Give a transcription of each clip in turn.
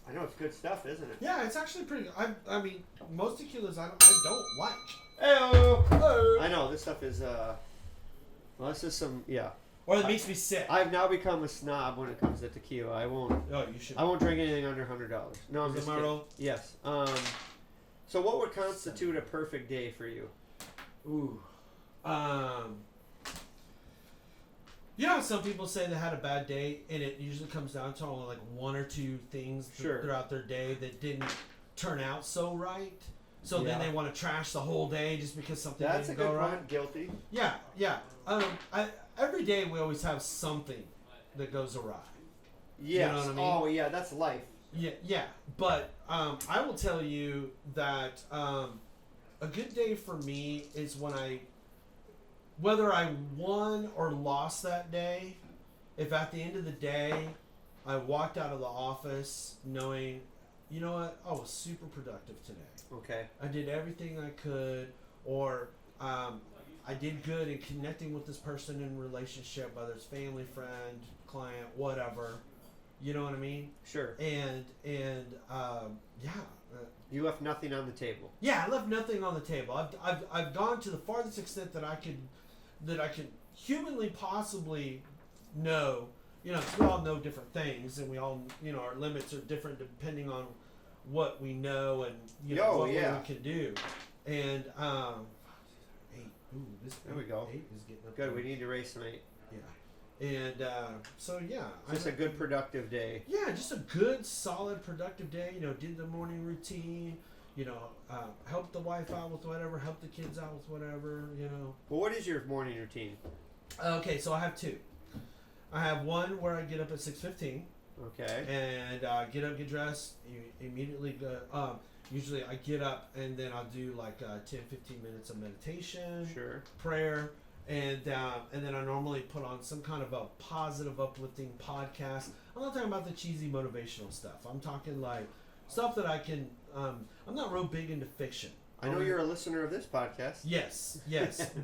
I know it's good stuff, isn't it? Yeah, it's actually pretty good. I mean, most tequilas I don't like. Hey-o. I know, this stuff is, well, this is some, yeah. Or it makes me sick. I've now become a snob when it comes to tequila. I won't. Oh, you should. I won't drink anything under $100. No, I'm Is just that my kidding. role? Yes. So what would constitute a perfect day for you? Ooh. You know, some people say they had a bad day, and it usually comes down to only like one or two things throughout their day that didn't turn out so right. So then they want to trash the whole day just because something didn't go right. That's a good point. Guilty. Yeah, yeah. Every day we always have something that goes awry. Yes. You know what I mean? Oh, yeah, that's life. Yeah, yeah. But I will tell you that a good day for me is when whether I won or lost that day, if at the end of the day I walked out of the office knowing, you know what, I was super productive today. Okay. I did everything I could, or I did good in connecting with this person in a relationship, whether it's family, friend, client, whatever. You know what I mean? Sure. And yeah. You left nothing on the table. Yeah, I left nothing on the table. I've gone to the farthest extent that I could humanly possibly know. You know, 'cause we all know different things, and we all, you know, our limits are different depending on what we know and what we can do. And there we go. 8 is getting up. Good. We need to race some 8. Yeah. And so yeah, just a good productive day. Yeah, just a good, solid, productive day. You know, did the morning routine. You know, help the wife out with whatever, help the kids out with whatever. You know. Well, what is your morning routine? Okay, so I have 2. I have one where I get up at 6:15. Okay. And get up, get dressed, immediately go. Usually I get up and then I'll do like 10-15 minutes of meditation, prayer, and then I normally put on some kind of a positive, uplifting podcast. I'm not talking about the cheesy motivational stuff. I'm talking like stuff that I can. I'm not real big into fiction. I know you're a listener of this podcast. Yes,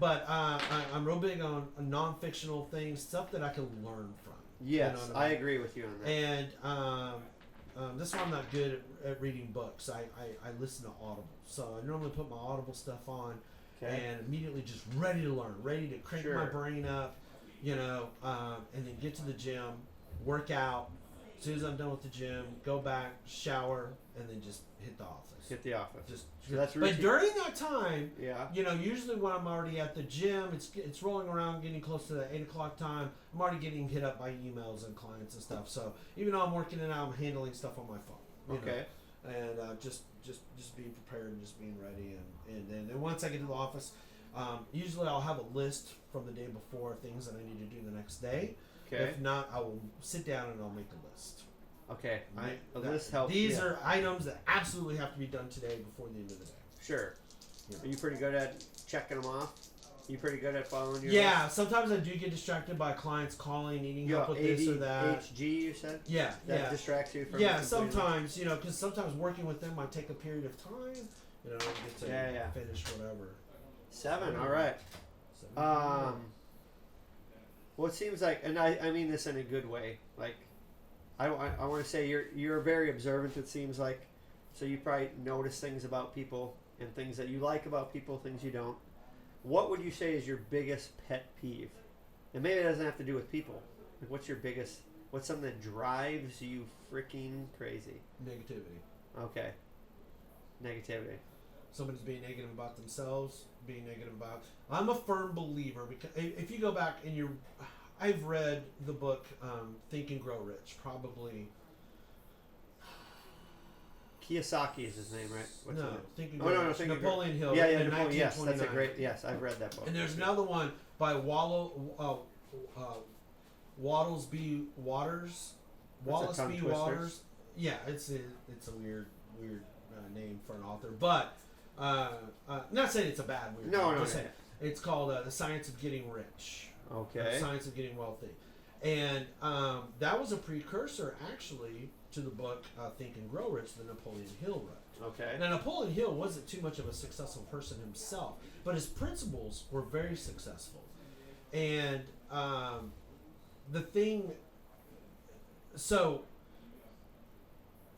but I'm real big on non-fictional things, stuff that I can learn from. Yes, you know I agree with you on that. And this is why I'm not good at reading books. I listen to Audible. So I normally put my Audible stuff on and immediately just ready to learn, ready to crank my brain up, you know, and then get to the gym, work out. As soon as I'm done with the gym, go back, shower, and then just hit the office. So that's routine. But during that time, you know, usually when I'm already at the gym, it's rolling around, getting close to the 8 o'clock time. I'm already getting hit up by emails and clients and stuff. So even though I'm working it out, I'm handling stuff on my phone. You know? And just being prepared and just being ready. And then once I get to the office, usually I'll have a list from the day before, things that I need to do the next day. If not, I will sit down and I'll make a list. Okay. A list helps. These are items that absolutely have to be done today before the end of the day. Sure. Yeah. Are you pretty good at checking them off? You pretty good at following your list? Sometimes I do get distracted by clients calling, needing help with this or that. HG, you said? That distracts you from sometimes, you know, because sometimes working with them might take a period of time. You know, get to finish whatever. 7, all right. 7. Well, it seems like, and I mean this in a good way, like, I want to say you're very observant, it seems like, so you probably notice things about people and things that you like about people, things you don't. What would you say is your biggest pet peeve? And maybe it doesn't have to do with people. Like, what's something that drives you freaking crazy? Negativity. Okay. Negativity. Somebody's being negative about themselves, being negative about... I'm a firm believer, because if you go back and I've read the book Think and Grow Rich, probably... Kiyosaki is his name, right? What's no, his name? Think and Grow Rich. Napoleon Hill. Yeah, Napoleon. Yes, that's a great... Yes, I've read that book. And there's another one by Wallace B. Waters. Wallace B. Waters. Yeah, it's a weird name for an author, but not saying it's a bad weird. No. It's called The Science of Getting Rich. Okay. The Science of Getting Wealthy, and that was a precursor actually to the book Think and Grow Rich that Napoleon Hill wrote. Okay. Now Napoleon Hill wasn't too much of a successful person himself, but his principles were very successful, and the thing. So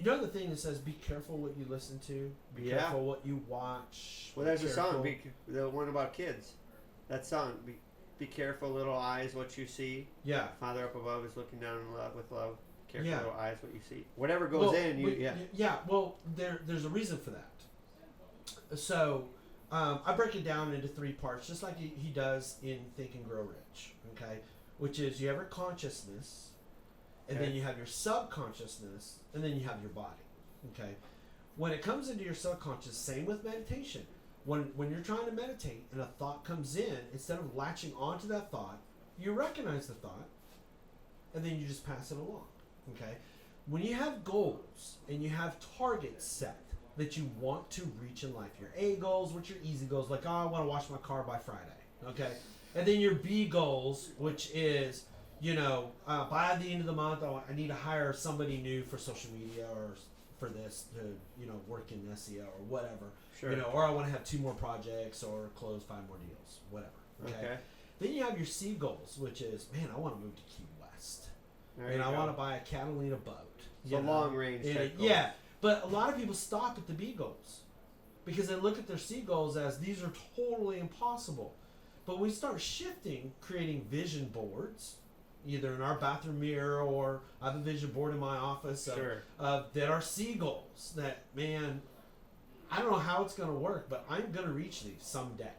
You know the thing that says, "Be careful what you listen to. Be careful what you watch." Well, there's a song, the one about kids. That song, be careful, little eyes, what you see. Yeah. Father up above is looking down in love with love. Careful, little eyes, what you see. Whatever goes in, Yeah. Well, there's a reason for that. So, I break it down into 3 parts, just like he does in Think and Grow Rich. Okay, which is you have your consciousness, and then you have your subconsciousness, and then you have your body. Okay, when it comes into your subconscious, same with meditation. When you're trying to meditate and a thought comes in, instead of latching onto that thought, you recognize the thought, and then you just pass it along. Okay, when you have goals and you have targets set that you want to reach in life, your A goals, which are easy goals, like, oh, I want to wash my car by Friday. Okay, and then your B goals, which is, by the end of the month, I need to hire somebody new for social media or for this to, work in SEO or whatever. Sure. Or I want to have 2 more projects or close 5 more deals, whatever. Okay. Then you have your C goals, which is, man, I want to move to Key West. And I want to buy a Catalina boat. It's a long range type goal. Yeah. But a lot of people stop at the B goals because they look at their C goals as these are totally impossible. But we start shifting, creating vision boards, either in our bathroom mirror or I have a vision board in my office that are C goals. That, man, I don't know how it's going to work, but I'm going to reach these someday.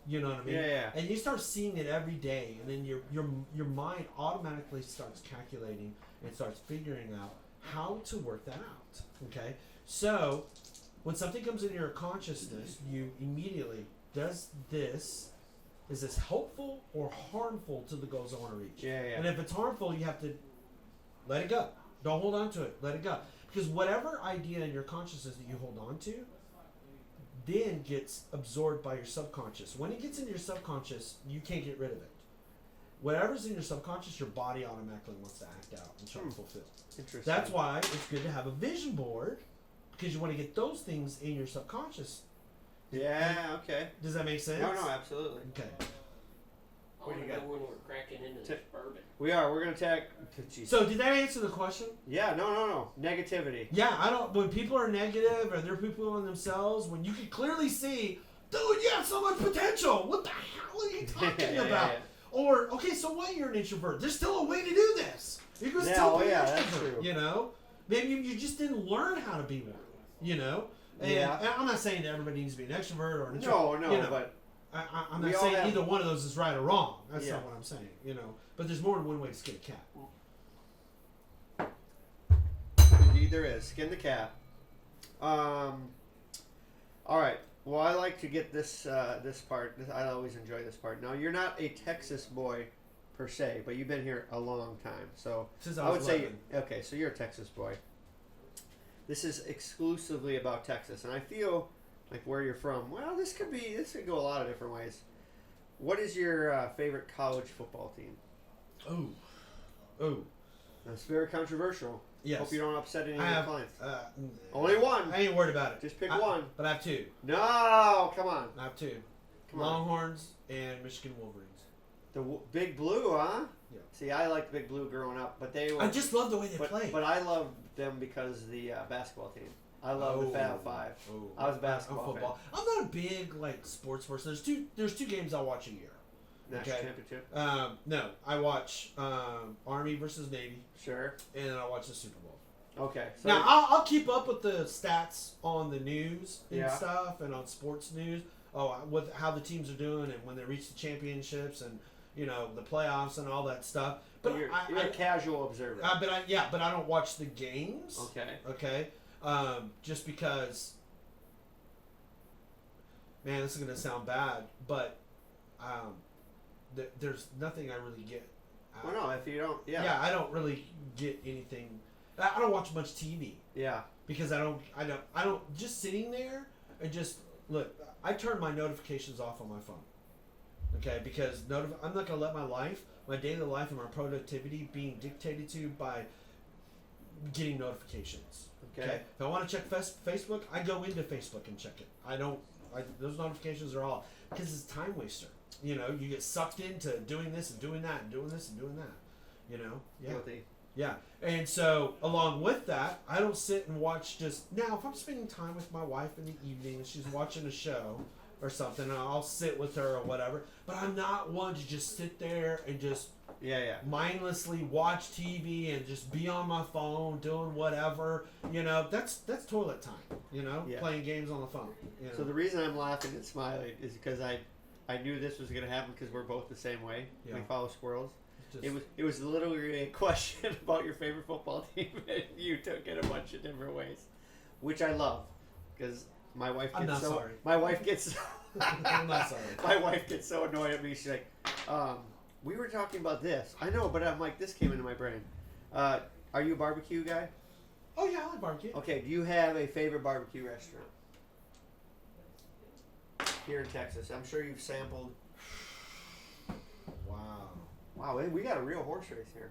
You know what I mean? Yeah. And you start seeing it every day, and then your mind automatically starts calculating and starts figuring out how to work that out. Okay? So, when something comes into your consciousness, you immediately, is this helpful or harmful to the goals I want to reach? Yeah. And if it's harmful, you have to let it go. Don't hold on to it. Let it go. Because whatever idea in your consciousness that you hold on to, then gets absorbed by your subconscious. When it gets into your subconscious, you can't get rid of it. Whatever's in your subconscious, your body automatically wants to act out and try to fulfill. Interesting. That's why it's good to have a vision board, because you want to get those things in your subconscious. Yeah, okay. Does that make sense? No, absolutely. Okay. What do you got? When we're cracking into this bourbon. We are. We're going to tag... So, did that answer the question? Yeah, no. Negativity. Yeah, when people are negative or they're people on themselves, when you can clearly see, dude, you have so much potential. What the hell are you talking about? Yeah. Or, okay, so what, you're an introvert? There's still a way to do this. You can still be an extrovert, that's true. Maybe you just didn't learn how to be one, And I'm not saying that everybody needs to be an extrovert or an introvert. No, but... I'm not saying either one of those is right or wrong. That's not what I'm saying, But there's more than one way to skin a cat. Indeed there is. Skin the cat. All right. Well, I like to get this part. I always enjoy this part. Now, you're not a Texas boy per se, but you've been here a long time. So since I was 11. Okay, so you're a Texas boy. This is exclusively about Texas, and I feel like where you're from. Well, this could go a lot of different ways. What is your favorite college football team? Oh. That's very controversial. Yes. Hope you don't upset any of your clients. Only one. I ain't worried about it. Just pick one. But I have 2. No, come on. I have 2. Longhorns and Michigan Wolverines. The Big Blue, huh? Yeah. See, I liked Big Blue growing up, but they were... I just love the way they play. But I loved them because of the basketball team. I love the Fab Five. I was a basketball fan. I'm not a big sports person. There's two games I watch a year. National championship? No, I watch Army versus Navy. Sure. And then I watch the Super Bowl. Okay. So now I'll keep up with the stats on the news and stuff, and on sports news. With how the teams are doing and when they reach the championships and the playoffs and all that stuff. But you're a casual observer. But I don't watch the games. Okay. Just because, man, this is gonna sound bad, but there's nothing I really get. Well, no, if you don't, yeah, I don't really get anything. I don't watch much TV. Yeah. Because I don't just sitting there and just look. I turn my notifications off on my phone. Okay, because I'm not gonna let my daily life and my productivity being dictated to by getting notifications. Okay. If I want to check Facebook, I go into Facebook and check it. Those notifications are all because it's a time waster. You get sucked into doing this and doing that and doing this and doing that. Yeah. Guilty. Yeah. And so, along with that, I don't sit and watch just... Now, if I'm spending time with my wife in the evening and she's watching a show or something, and I'll sit with her or whatever, but I'm not one to just sit there and just mindlessly watch TV and just be on my phone doing whatever. You know, that's toilet time, you know, playing games on the phone. You know? So the reason I'm laughing and smiling is because I knew this was going to happen because we're both the same way. Yeah. We follow squirrels. It was literally a question about your favorite football team, and you took it a bunch of different ways, which I love because my wife gets I'm not sorry. My wife gets. I'm not sorry. My wife gets so annoyed at me. She's like, "We were talking about this. I know, but I'm like, this came into my brain. Are you a barbecue guy? Oh yeah, I like barbecue. Okay. Do you have a favorite barbecue restaurant here in Texas? I'm sure you've sampled. Wow, we got a real horse race here.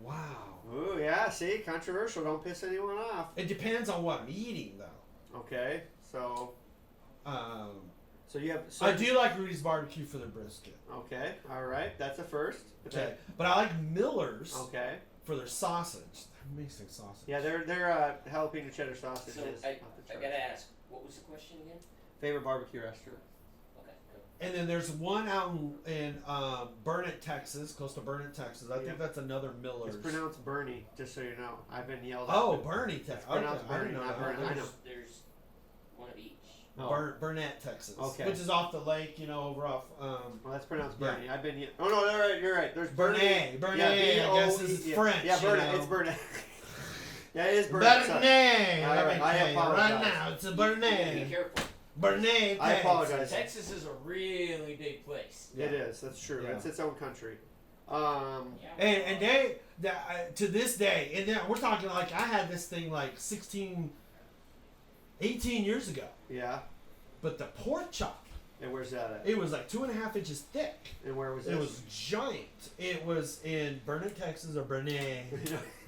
Wow. Ooh, yeah, see? Controversial. Don't piss anyone off. It depends on what I'm eating, though. Okay, so you have... I do like Rudy's Barbecue for their brisket. Okay, all right. That's a first. Okay, but I like Miller's for their sausage. They're amazing sausage. Yeah, they're jalapeno cheddar sausage. So I gotta ask, what was the question again? Favorite barbecue restaurant. And then there's one out in Burnett, Texas, close to Burnett, Texas. I think that's another Miller's. It's pronounced Bernie, just so you know. I've been yelled at. Oh, Bernie, Texas. It's pronounced Bernie, not Burnett. I know. There's one of each. Oh. Burnett, Texas. Okay. Which is off the lake, you know, over off... well, that's pronounced Bernie. Yeah. I've been... Oh, no, you're right. There's Burnett. Burnett, I guess is French. Yeah, Burnett. It's Burnett. Yeah, it is Burnett. Burnett. All right, I apologize. Right now, it's a Burnett. Be careful. Burnett, I apologize. Texas is a really big place. It is. That's true. Yeah. It's its own country. And they to this day, and then we're talking like I had this thing like 18 years ago. Yeah. But the pork chop. And where's that at? It was like 2.5 inches thick. And where was it? It was giant. It was in Burnett, Texas, or Burnett.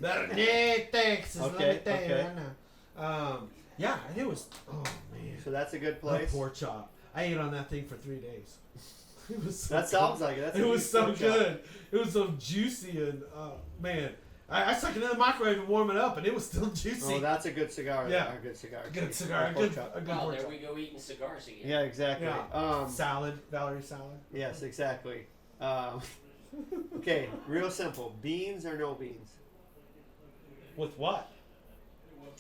Burnett, Texas. Okay. Let me tell you right now. Yeah, and it was. Oh man. So that's a good place. The pork chop. I ate on that thing for 3 days. It was. So that sounds like it. It was so good. It was so juicy and man. I stuck it in the microwave and warm it up, and it was still juicy. Oh, that's a good cigar. Yeah, a good cigar. Good cigar. A good pork there chop. we go eating cigars again. Yeah, exactly. Yeah. Salad, Valerie salad. Yes, exactly. Okay, real simple. Beans or no beans? With what?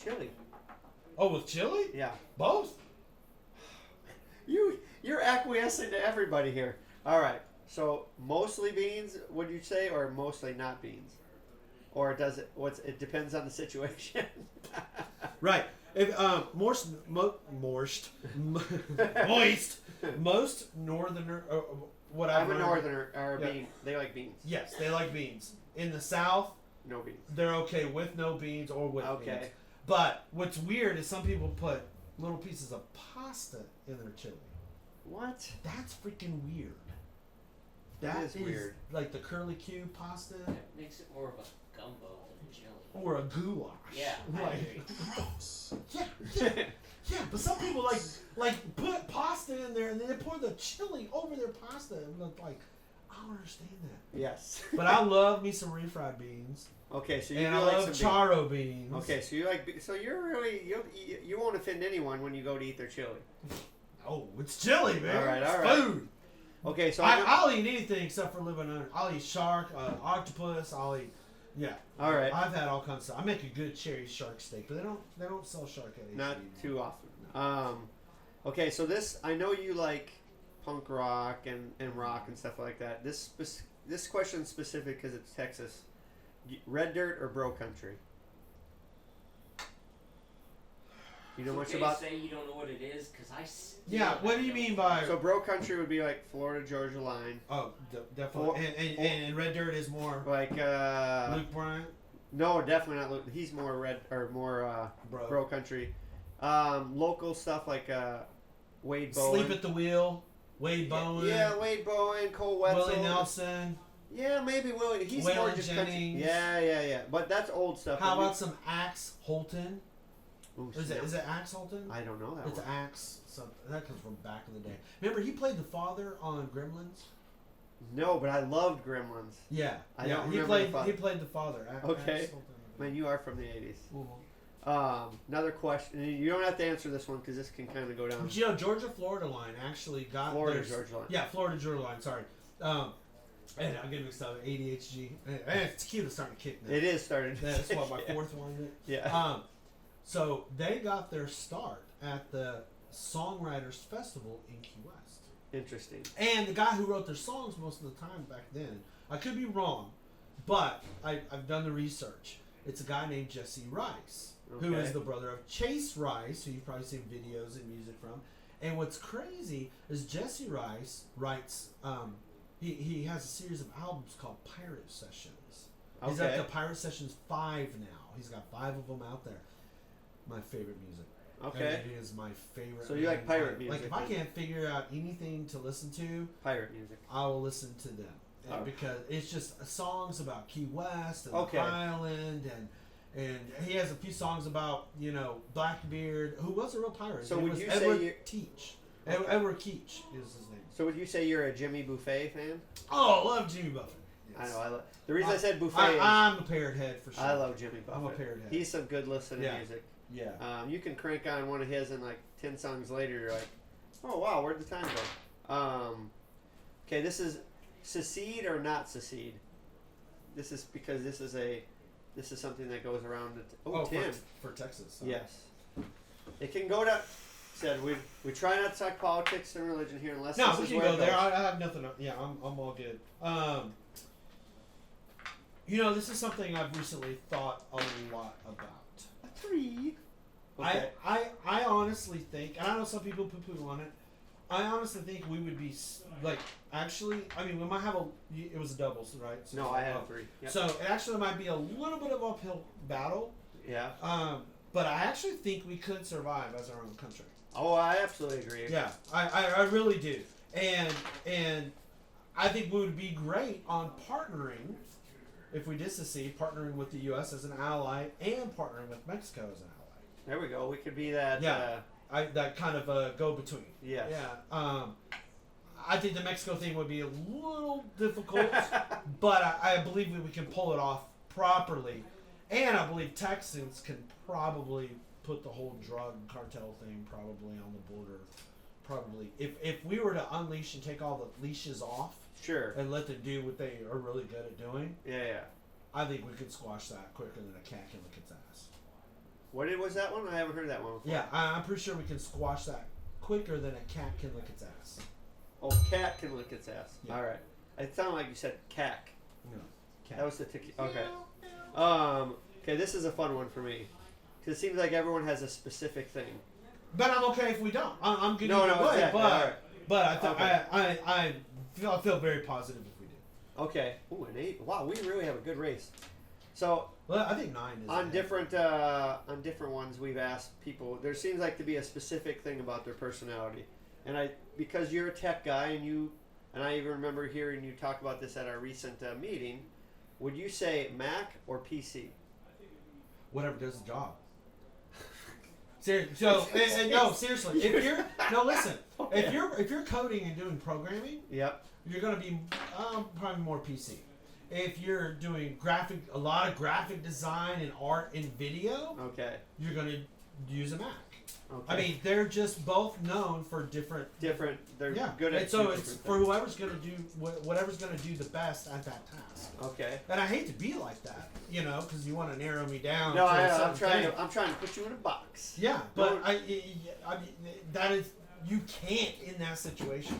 Chili. Oh, with chili? Yeah. Both. You're acquiescing to everybody here. All right. So mostly beans, would you say, or mostly not beans? Or does it? It depends on the situation. Right. If moist, most northerner. What I'm a northerner. Bean. They like beans. Yes, they like beans. In the South, no beans. They're okay with no beans or with beans. But what's weird is some people put little pieces of pasta in their chili. What? That's freaking weird. That is weird. Like the curly Q pasta. That makes it more of a gumbo than a chili. Or a goulash. Yeah, yeah, but some people like put pasta in there and then they pour the chili over their pasta. And like, I don't understand that. Yes. But I love me some refried beans. Okay, so you and I like love charo beans. Okay, so you like you're really you won't offend anyone when you go to eat their chili. Oh, it's chili, man. All right, it's food. Okay, so I'll eat anything except for living under. I'll eat shark, octopus. I'll eat. Yeah. All right. I've had all kinds of stuff. I make a good cherry shark steak, but they don't sell shark at Not too often. Okay, so I know you like punk rock and rock and stuff like that. This question's specific because it's Texas. Red dirt or bro country? You know much about? Say you don't know what it is because I. Yeah, what do you mean by? So bro country would be like Florida Georgia line. Oh, definitely. And red dirt is more like Luke Bryant. No, definitely not Luke. He's more red or more bro country. Local stuff like Wade Bowen. Sleep at the Wheel. Wade Bowen. Yeah, Wade Bowen, Cole Wetzel. Willie Nelson. Yeah, maybe Willie. He's Waylon more just Jennings. country. Yeah. But that's old stuff. How about some Axe Holton? Ooh, is it Axe Holton? I don't know that. It's Axe something. That comes from back in the day. Remember, he played the father on Gremlins. No, but I loved Gremlins. Yeah, I don't he remember played. the father. He played the father. Okay. Something like Man, you are from the 80s. that. Another question. You don't have to answer this one because this can kind of go down. But you know, Georgia-Florida line actually got Florida-Georgia line. Yeah, Florida-Georgia line. Sorry. And I'm getting mixed up. ADHD. And it's cute. It's starting to kick now. It is starting to That's what my yeah. fourth one. Is. Yeah. So they got their start at the Songwriters Festival in Key West. Interesting. And the guy who wrote their songs most of the time back then, I could be wrong, but I've done the research. It's a guy named Jesse Rice, who is the brother of Chase Rice, who you've probably seen videos and music from. And what's crazy is Jesse Rice writes, he has a series of albums called Pirate Sessions. He's at the Pirate Sessions 5 now. He's got 5 of them out there. My favorite music. Okay. And it is my favorite. So you like pirate music? Like if I can't figure out anything to listen to, pirate music, I will listen to them. Because it's just songs about Key West and the island, and he has a few songs about Blackbeard, who was a real pirate. So would you Edward say Teach? Edward Keach is his name. So would you say you're a Jimmy Buffett fan? Oh, I love Jimmy Buffett. Yes. I know. The reason I said Buffet is I'm a parrot head for sure. I love Jimmy Buffett. I'm a parrot head. He's some good listening music. Yeah. You can crank on one of his and like 10 songs later you're like, oh wow, where'd the time go? Okay, this is secede or not secede. This is because this is something that goes around. Tim for Texas. So. Yes, it can go to. Said we try not to talk politics and religion here unless no, this we is can where go it there. goes. I have nothing. Yeah, I'm all good. This is something I've recently thought a lot about. A tree. Okay. I honestly think, and I know some people poo-poo on it. I honestly think we would be we might have it was a doubles, right? So no, I have 3. Yep. So it actually might be a little bit of uphill battle. Yeah. But I actually think we could survive as our own country. Oh, I absolutely agree. Yeah, I really do. And I think we would be great on partnering, if we did secede, partnering with the U.S. as an ally and partnering with Mexico as an ally. There we go. We could be that. Yeah. That kind of go-between. Yes. Yeah. I think the Mexico thing would be a little difficult, but I believe we can pull it off properly. And I believe Texans can probably put the whole drug cartel thing probably on the border. Probably. If we were to unleash and take all the leashes off, sure, and let them do what they are really good at doing, yeah, I think we could squash that quicker than a cat can lick its ass. What was that one? I haven't heard that one before. Yeah, I'm pretty sure we can squash that quicker than a cat can lick its ass. Oh, cat can lick its ass. Yeah. All right. It sounded like you said cack. No, cat. That was the ticket. Okay. Okay, this is a fun one for me. Because it seems like everyone has a specific thing. But I'm okay if we don't. I'm good either way. Exactly. But I feel very positive if we do. Okay. Ooh, an 8. Wow, we really have a good race. So well, I think 9 is on different ones we've asked people. There seems like to be a specific thing about their personality, and because you're a tech guy and I even remember hearing you talk about this at our recent meeting. Would you say Mac or PC? Whatever does the job. Seriously, no, seriously. Listen. Okay. If you're coding and doing programming, yep, you're gonna be probably more PC. If you're doing a lot of graphic design and art and video, okay, you're gonna use a Mac. Okay. I mean, they're just both known for different. They're good at. And so it's for whoever's gonna do whatever's gonna do the best at that task. Okay. And I hate to be like that, because you want to narrow me down. No, I'm trying to put you in a box. Yeah, but I mean that is you can't in that situation.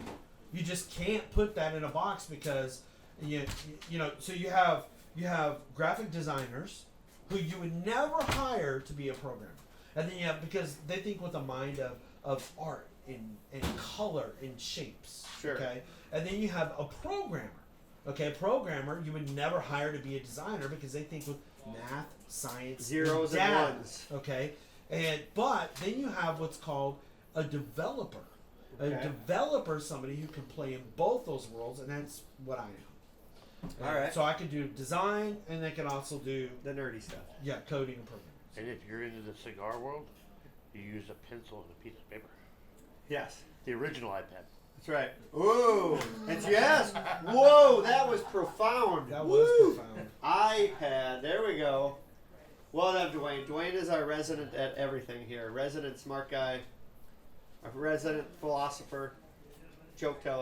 You just can't put that in a box because So you have graphic designers who you would never hire to be a programmer. And then because they think with a mind of art and color and shapes. Sure. Okay. And then you have a programmer. Okay, a programmer you would never hire to be a designer because they think with math, science, zeros and ones. Okay. But then you have what's called a developer. Okay. A developer is somebody who can play in both those worlds, and that's what I am. All right. So I can do design, and I can also do the nerdy stuff. Yeah, coding and programming. And if you're into the cigar world, you use a pencil and a piece of paper. Yes. The original iPad. That's right. Ooh. It's yes. Whoa, that was profound. That Woo. was profound. iPad. There we go. Well done, Dwayne. Dwayne is our resident at everything here. Resident smart guy. A resident philosopher. Joke teller.